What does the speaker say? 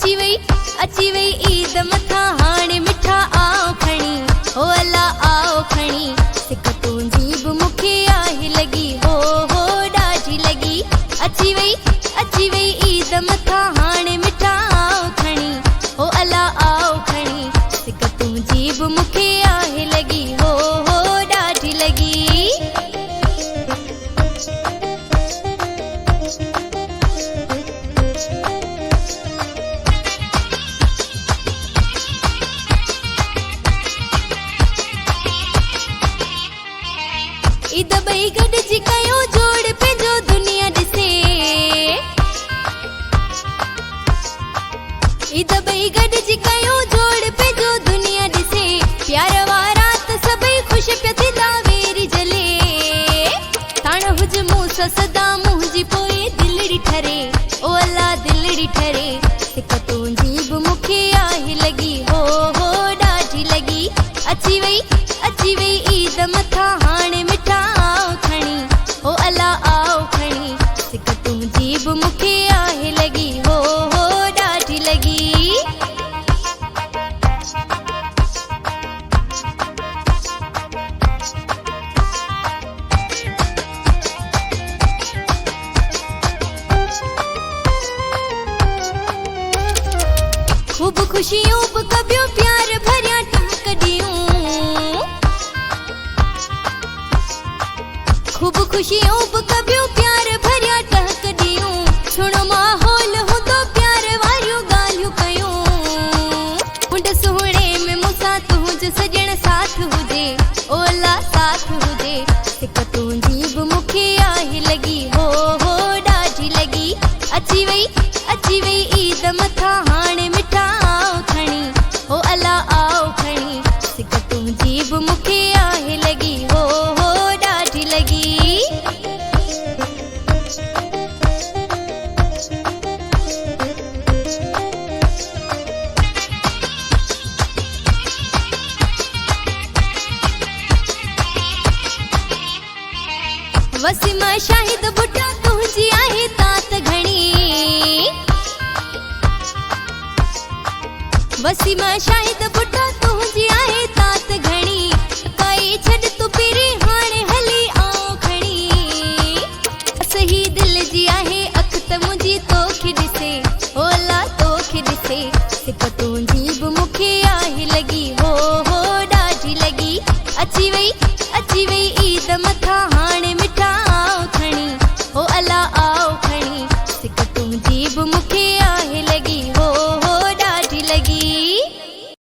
अची वई ईद मथा हाणे मिठा आओ खणी हो अला आओ खणी सिक तुंहिंजी बि मूंखे आहे लगी हो ॾाढी लगी अची वई ईद मथा हाणे मिठा आओ खणी हो अला आओ खणी सिक तुंहिंजी बि मूंखे आहे लगी हो ॾाढी लगी ईद ॿई गॾिजी कयो जोड़ पंहिंजो दुनिया ॾिसे ईद ॿई गॾिजी कयो जोड़ पंहिंजो दुनिया ॾिसे प्यार वारा त सभई ख़ुशि पिया थींदा वेरी जले ताण हुज मूं सां सदा मुंहिंजी पोइ दिलड़ी ठरे ओ अला दिलड़ी ठरे सिक तुंहिंजी बि मूंखे आहे लगी हो ॾाढी लगी अची वई ईद मथा हाणे मिठा आओ खणी हो अला आओ खणी सिक तुंहिंजी बि मूंखे आहे लगी हो ॾाढी लगी खूब खुशियों बि कबियो प्यार भरिया टहक ॾियूं खूब खुशियों बि कबियो प्यार भरिया टहक ॾियूं सुहिणो माहौल हूंदो प्यार वारियूं ॻाल्हियूं कयूं मुंड सुहिणे में मूंसां तुंहिंजो सॼण साथ हुजे ओला साथ हुजे सिक तुंहिंजी बि मूंखे आहे लगी हो ॾाढी लगी अची वई ईद मथा हाणे मिठा आओ खणी हो अला आओ खणी सिक तुंहिंजी बि मूंखे आहे लगी हो ॾाढी लगी वसीमा शाहिद बुटा तुंहिंजी आहे तात घणी वसीमा शाहिद बुटा तुंहिंजी आहे तात घणी काई छॾ तूं पहिरीं हाणे हली आओ खणी सही दिल जी आहे अख त मुंहिंजी तोखे ॾिसे ओला तोखे ॾिसे सिक तुंहिंजी बि मूंखे आहे लगी हो ॾाढी लगी अची वई